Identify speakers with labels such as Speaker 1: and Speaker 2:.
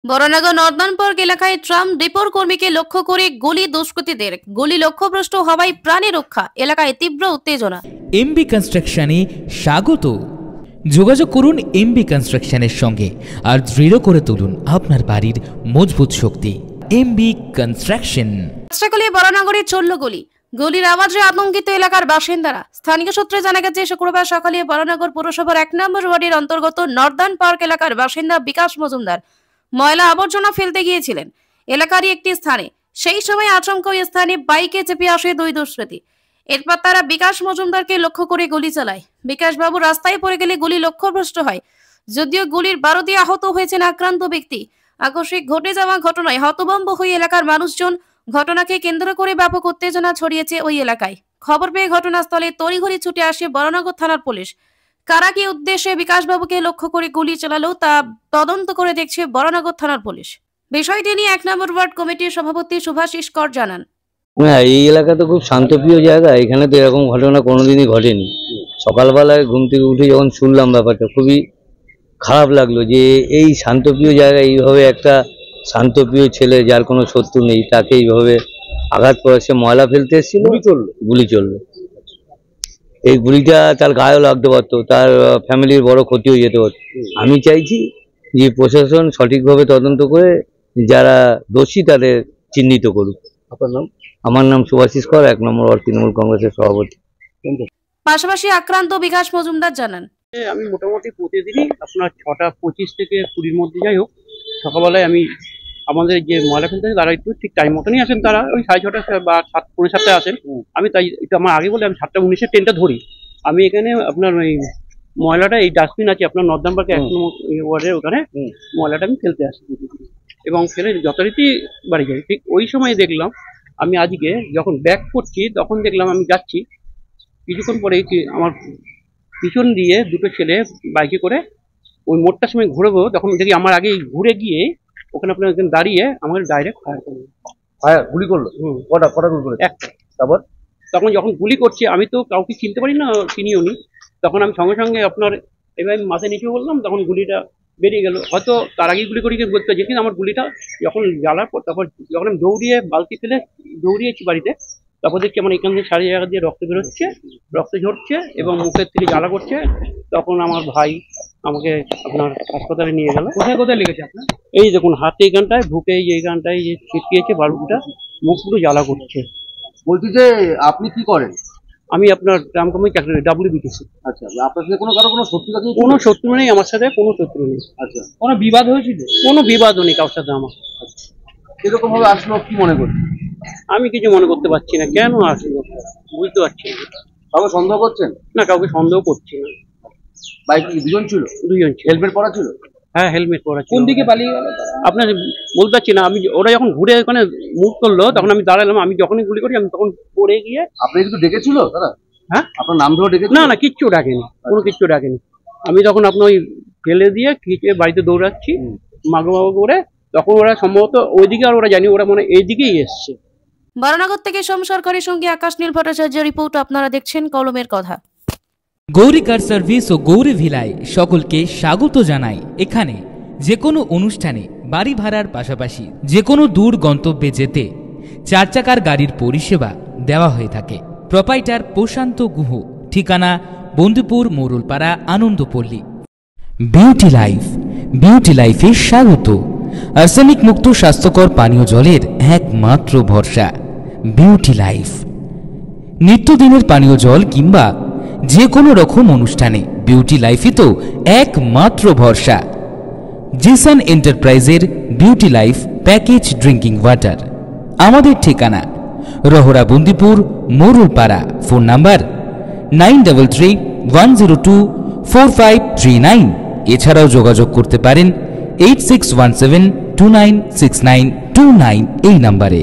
Speaker 1: Baranagar Northern park এলাকায় tram ডিপোর কর্মীকে লক্ষ্য করে গুলি দুষ্কৃতীদের, গুলি লক্ষ্যভ্রষ্ট হওয়ায় প্রাণে রক্ষা, এলাকায় তীব্র উত্তেজনা।
Speaker 2: এমবি কনস্ট্রাকশনে স্বাগত। যোগাযোগ করুন এমবি কনস্ট্রাকশনের সঙ্গে আর দৃঢ় করে তুলুন আপনার বাড়ির মজবুত শক্তি। MB construction.
Speaker 1: সকালে বরানগরে চলল গুলি, গুলির আওয়াজে আতঙ্কিত এলাকার বাসিন্দারা। স্থানীয় সূত্রে জানা গেছে, শুক্রবার সকালে বরানগর পৌরসভার 1 নম্বর ওয়ার্ডের অন্তর্গত নর্দার্ন পার্ক এলাকার বাসিন্দা বিকাশ মজুমদার ময়লা আবর্জনা ফেলতে গিয়েছিলেন এলাকারই একটি স্থানে। সেই সময় আচমকা ওই স্থানে বাইকে চেপে আসে দুই দুষ্কৃতী। এরপর তারা বিকাশ মজুমদারকে লক্ষ্য করে গুলি চালায়। বিকাশ বাবু রাস্তায় পড়ে গেলে গুলি লক্ষ্যভ্রষ্ট হয়। যদিও গুলির বারো দিয়ে আহত হয়েছেন আক্রান্ত ব্যক্তি। আকস্মিক ঘটে যাওয়া ঘটনায় হতভম্ব হয়ে এলাকার মানুষজন। ঘটনাকে কেন্দ্র করে ব্যাপক উত্তেজনা ছড়িয়েছে ওই এলাকায়। খবর পেয়ে ঘটনাস্থলে তড়িঘড়ি ছুটে আসে বরানগর থানার পুলিশ। কারা কি উদ্দেশ্যে বিকাশবাবুকে লক্ষ্য করে গুলি চালালো তা তদন্ত করে দেখছে বরানগর থানার পুলিশ। বিষয়টি নিয়ে 1 নম্বর ওয়ার্ড কমিটির সভাপতি সুভাষিস কর জানান,
Speaker 3: এই এলাকা তো খুব শান্তপ্রিয় জায়গা, এখানে তো এরকম ঘটনা কোনোদিনই ঘটেনি। সকালবেলায় ঘুম থেকে উঠে যখন শুনলাম ব্যাপারটা, খুবই খারাপ লাগলো যে এই শান্তপ্রিয় জায়গায় এইভাবে একটা শান্তপ্রিয় ছেলে যার কোনো শত্রু নেই তাকে এইভাবে আঘাত করে। সে ময়লা ফেলতে এসেছিল, গুলি চললো। এই গুলিটা তার গায়েও লাগতে পারতো, তার ফ্যামিলির বড় ক্ষতি হয়ে যেতে পারতো। আমি চাইছি যে প্রশাসন সঠিকভাবে তদন্ত করে যারা দোষী তাদের চিহ্নিত করুক। আপনার নাম? আমার নাম সুভাষিস কর, 1 নম্বর ওয়ার্ড তৃণমূল কংগ্রেসের সভাপতি।
Speaker 1: পাশাপাশি আক্রান্ত বিকাশ মজুমদার জানান,
Speaker 4: আমি মোটামুটি প্রতিদিনই আপনার 6টা 25 থেকে 20-র মধ্যে যাই হোক, সকালবেলায় আমি আমাদের যে ময়লা ফেলতে তারা একটু ঠিক টাইম মতনই আসেন। তারা ওই 6:30 বা 7:30 আসেন। আমি তাই একটু আমার আগে বলে আমি 7:19 ট্রেনটা ধরি। আমি এখানে আপনার ওই ময়লাটা, এই ডাস্টবিন আছে আপনার নর্দার্ন পার্কে 1 নম্বর ওয়ার্ডের ওখানে, ময়লাটা আমি ফেলতে আসি এবং ফেলে যথারীতি বাড়ি যাই। ঠিক ওই সময় দেখলাম, আমি আজকে যখন ব্যাক করছি তখন দেখলাম, আমি যাচ্ছি কিছুক্ষণ পরে আমার পিছন দিয়ে দুটো ছেলে বাইকে করে ওই মোড়টার সময় ঘুরবো, তখন দেখি আমার আগে ঘুরে গিয়ে ওখানে আপনার একজন দাঁড়িয়ে আমাকে ডাইরেক্ট ফায়ার করলো।
Speaker 3: গুলি করলো? কটা গুলি করলো? একটা। তারপর
Speaker 4: তখন যখন গুলি করছে আমি তো কাউকে চিনতে পারি না, চিনিও নি। তখন আমি সঙ্গে সঙ্গে আপনার এবার মাথায় নিচে বললাম, তখন গুলিটা বেরিয়ে গেল। হয়তো তার আগেই গুলি করে বলতে পারছি, কিন্তু আমার গুলিটা যখন জ্বালার পর তারপর যখন আমি দৌড়িয়ে বালতি ফেলে দৌড়িয়েছি বাড়িতে, তারপর দেখছি আমার এখান থেকে সারি জায়গা দিয়ে রক্ত বেরোচ্ছে, রক্ত ঝরছে এবং মুখের থেকে জ্বালা করছে। তখন আমার ভাই আমাকে আপনার হাসপাতালে নিয়ে গেল।
Speaker 5: কোথায় কোথায় লেগেছে আপনার?
Speaker 4: এই দেখুন হাতে এইখানটায়, বুকে এইখানটায় যে ছিটকিয়েছে বালুটা, মুখ পুরো জ্বালা করছে।
Speaker 5: বলছি যে আপনি কি করেন?
Speaker 4: আমি আপনার ট্রাম কোম্পানি চাকরি, WBTC।
Speaker 5: আচ্ছা, আপনার সাথে কোনো শত্রু আছে?
Speaker 4: কোনো শত্রু নেই আমার সাথে, কোনো শত্রু নেই।
Speaker 5: আচ্ছা, কোনো বিবাদ হয়েছিল?
Speaker 4: কোনো বিবাদও নেই কারোর সাথে আমার।
Speaker 5: এরকম ভাবে আসলো, কি মনে করছেন?
Speaker 4: আমি কিছু মনে করতে পারছি না, কেন আসলো বুঝতে পারছি না।
Speaker 5: কাউকে সন্দেহ করছেন?
Speaker 4: না, কাউকে সন্দেহ করছি না।
Speaker 5: বাইকে দুজন ছিল?
Speaker 4: দুজন ছিল।
Speaker 5: হেলমেট পরা ছিল?
Speaker 4: হ্যাঁ, হেলমেট পরা ছিল।
Speaker 5: কোন দিকে পালিয়ে গেল
Speaker 4: আপনার বলতে পারছি না। আমি ওরা যখন ঘুরে ওখানে মুভ করলো তখন আমি দাঁড়ালাম। আমি যখনই গুলি করি আমি তখন পড়ে গিয়ে।
Speaker 5: আপনি কিছু ডেকেছিল তারা?
Speaker 4: হ্যাঁ,
Speaker 5: আপনার নাম ধরে ডেকেছিল?
Speaker 4: না না, কিচ্ছু ডাকেনি, কোনো কিচ্ছু ডাকেনি। আমি তখন আপনার ওই ফেলে দিয়ে খিচে বাড়িতে দৌড়াচ্ছি মাগো করে, তখন ওরা সম্ভবত ওইদিকে, আর ওরা জানি ওরা মনে এইদিকেই এসছে।
Speaker 1: বরানগর থেকে সোম সরকারের সঙ্গে আকাশ নীল ভট্টাচার্যের রিপোর্ট। আপনারা দেখছেন কলমের কথা।
Speaker 2: গৌরী কার সার্ভিস ও গৌরী ভিলায় সকলকে স্বাগত জানাই। এখানে যে কোনো অনুষ্ঠানে বাড়ি ভাড়ার পাশাপাশি যে কোনো দূর গন্তব্যে যেতে 4 চাকার গাড়ির পরিষেবা দেওয়া হয়ে থাকে। প্রোপাইটার প্রশান্ত গুহ, ঠিকানা Bandupur Morulpara, Anandapalli. Beauty life, beauty লাইফে স্বাগত। আর্সেনিক মুক্ত স্বাস্থ্যকর পানীয় জলের একমাত্র ভরসা বিউটি লাইফ। নিত্যদিনের পানীয় জল কিংবা যে কোনো রকম অনুষ্ঠানে বিউটি লাইফই তো একমাত্র ভরসা। জিসান এন্টারপ্রাইজের beauty life package drinking water. আমাদের ঠিকানা রহরা বন্দিপুর মোরুলপাড়া। Phone number 9331024539। এছাড়াও যোগাযোগ করতে পারেন 8617296929 এই নাম্বারে।